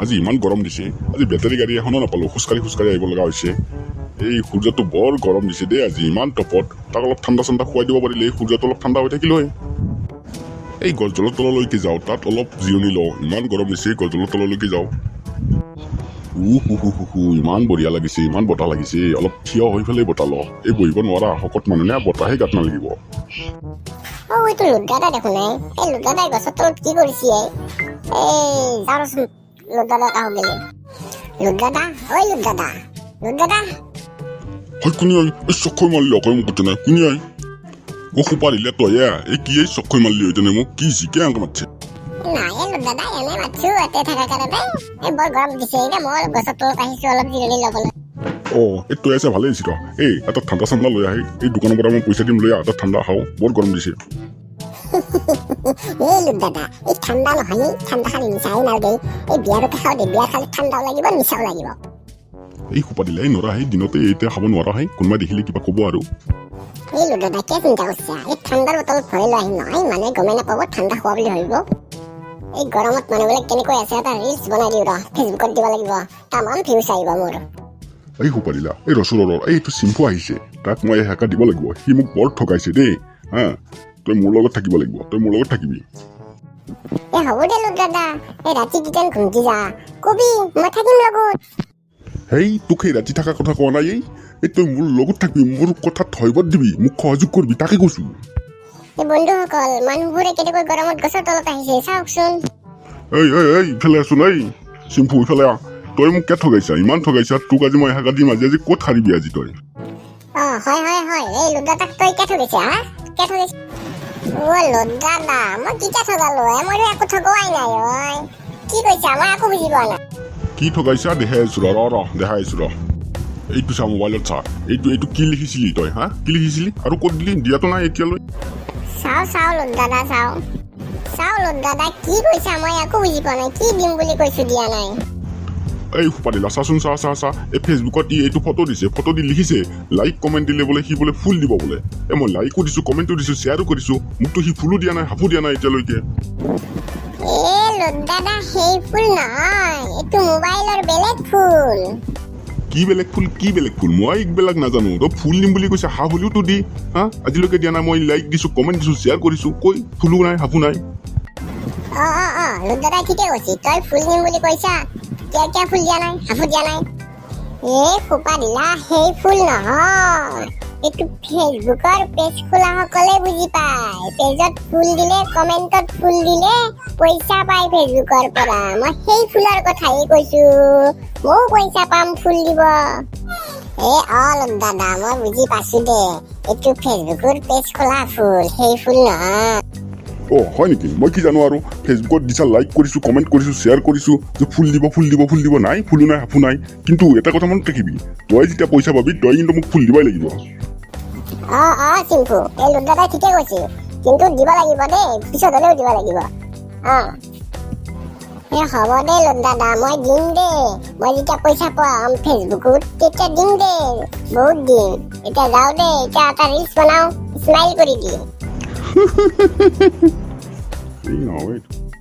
আজি ইমান গৰম দিছে। আজি বেটাৰী গাড়ী এখনো নাপালো, খোজকাঢ়ি আহিব লগা হৈছে। এই সূৰ্যটো বৰ গৰম দিছে দেই আজি, ইমান তপত। তাক অলপ ঠাণ্ডা খুৱাই দিব পাৰিলে এই সূৰ্যটো অলপ ঠাণ্ডা হৈ থাকিল হয়। এই গছডালৰ তললৈকে যাওঁ, তাত অলপ জিৰণি লওঁ। ইমান গৰম দিছে, গছডালৰ তললৈকে যাওঁ। ইমান বঢ়িয়া লাগিছে, ইমান বতাহ লাগিছে। অলপ থিয় হৈ পেলাই বতাহ লওঁ। এই বহিব নোৱাৰা, শকত মানুহ নে, বতাহে গাত নালাগিব। এইটো লুড্ডাদা দেখোন। এই লুড্ডাদাই গছৰ তলত কি কৰিছে? যাওঁচোন লুড্ডাদা কাহ গেলে। লুড্ডাদা, ঐ লুড্ডাদা, লুড্ডাদা। কোনে এই চক্ষু মাৰিলি অকল মোক কৈছে নাই, কোনে সুপাৰিলে তই এই কি এই চক্ষু মাৰিলি হৈ তেনে মোক কি জিকে আংক মাতছে? নাই লুড্ডাদা, এনে মাতছো এতে থকা কাৰণে। এই বৰ গৰম দিছে, মই গছৰ তলত আহিছো অলপ জিৰণি ল'বলৈ। এই তই আছে ভালেই হৈছে। এই এটা ঠাণ্ডা চাণ্ডা লৈ আহি এই দোকানৰ পৰা মই পইচা দিম, লৈ এটা ঠাণ্ডা খাওঁ, বৰ গৰম দিছে। এই লুড্ডাদা, এই ঠাণ্ডা নহয়, ঠাণ্ডা খালি নিচাই নালাগে। এই বিয়াৰকে খাওঁ দে, বিয়া খালি ঠাণ্ডাও লাগিব নিচাও লাগিব। এই সোপা দিলে নৰা সেই দিনতে এতিয়া খাব নোৱাৰা হয়, কোনোবাই দেখিলে কিবা ক'ব আৰু। এই লুড্ডাদা কিয় চিন্তা কৰিছা? এই ঠাণ্ডাৰ বটলত ভৰাই লৈ আহিম নহয়, মানুহে গমেই নাপাব ঠাণ্ডা খোৱা বুলি ভাবিব। এই গৰমত মানুহবিলাক কেনেকৈ আছে এটা ৰিলচ বনাই দিওঁ ৰ, ফেচবুকত দিব লাগিব, তামান ভিউজ আহিব মোৰ। এই সোপা দিলা এই ৰচুলৰ এইটো চিম্পু আহিছে, তাক মই হেকা দিব লাগিব। সি মোক বৰ ঠগাইছে দেই। তই মোৰ লগত থাকিব লাগিব, তই মোৰ লগত থাকিবি। হ'ব দে লুড্ডাদা, এই ৰাতি কিটান ঘুমটি যা, কবি মই থাকিম লগত। হেই তোক সেই ৰাতি থকা কথা কোৱা নাই। এই তই মোৰ লগত থাকিবি, মোৰ কথাত ধৈবত দিবি, মোক সহযোগ কৰিবি, তাকে কৈছো। এই বন্ধুসকল, মানুহবোৰে কেনেকৈ গৰমত গছৰ তলত আহিছে চাওকচোন। এই ইফালে আছোন। এই চিম্পু ইফালে আহ। তই মোক কিয় ঠগাইছা, ইমান ঠগাইছা? তোক আজি মই হেকা দিম। আজি ক'ত হাৰিবি আজি তই? হয়। এই লুড্ডাদাক তই কিয় ঠগাইছা? কিয় ঠগাইছা? লুড্ডাদা, মই কিটা ঠগালো? মই একো ঠগোৱাই নাই। কি কৈছা? মই একো বুজি পোৱা নাই। কি ঠগাইছা দেখাই আছো ৰ দেখাই আছো ৰ। এইটো চা, মোবাইলত চা। এইটো কি লিখিছিলি তই? কি লিখিছিলি আৰু ক'ত দিলি? দিয়াতো নাই এতিয়ালৈ। চাও লুড্ডাদা, চাও লুড্ডাদা, কি কৈছা? মই একো বুজি পোৱা নাই। কি দিম বুলি কৈছো, দিয়া নাই। এই সোপা দিলা চাচোন, চা। এই ফেচবুকত এইটো ফটো দিছে, ফটো দি লিখিছে লাইক কমেণ্ট দিলে বোলে সি বোলে ফুল দিব বোলে। মই লাইকো দিছো, কমেণ্টো দিছো, শ্বেয়াৰো কৰিছো। মোকতো সি ফুলো দিয়া নাই, হাফো দিয়া নাই এতিয়ালৈকে। লুড্ডাদা, সেই ফুল নহয়, এইটো মোবাইলৰ বেলেগ ফুল। কি বেলেগ ফুল? মই এইবিলাক নাজানো। তই ফুল দিম বুলি কৈছা, হাফ হলিওতো দি। আজিলৈকে দিয়া নাই। মই লাইক দিছো, কমেণ্ট দিছো, শ্বেয়াৰ কৰিছো, কৈ ফুলো নাই, হাফো নাই। লুড্ডাদাই ঠিকে কৈছি, তই ফুল দিম বুলি কৈছা, কিয় ফুল দিয়া নাই, হাফো দিয়া নাই? খোপা দিলা, সেই ফুল নহয়, এইটো ফেচবুকৰ পেজ খোলা সকলে বুজি পায়। পেজত ফুল দিলে, কমেণ্টত ফুল দিলে পইচা পায় ফেচবুকৰ পৰা। মই সেই ফুলৰ কথাই কৈছো, ময়ো পইচা পাম ফুল দিব। লুড্ডাদা, মই বুজি পাইছো দে, এইটো ফেচবুকৰ পেজ খোলা ফুল, সেই ফুল নহয়। হয় নেকি? মই কি জানো আৰু। ফেচবুকত দিছা, লাইক কৰিছো, কমেণ্ট কৰিছো, শ্বেয়াৰ কৰিছো যে ফুল দিব নাই, ফুলো নাই, হাফো নাই। কিন্তু এটা কথা মনত ৰাখিবি, তই যেতিয়া পইচা পাবি তই কিন্তু মোক ফুল দিবই লাগিব। চিম্পু, এই লুড্ডাদাই ঠিকে কৈছে, কিন্তু দিব লাগিব দেই, পিছত হলেও দিব লাগিব। হ'ব দে লুড্ডাদা, মই দিম দে। মই যেতিয়া পইচা পাম ফেচবুকত তেতিয়া দিম দে, বহুত দিম। এতিয়া যাও দে, এতিয়া এটা ৰিলচ বনাও, স্মাইল কৰি দিম। Wait.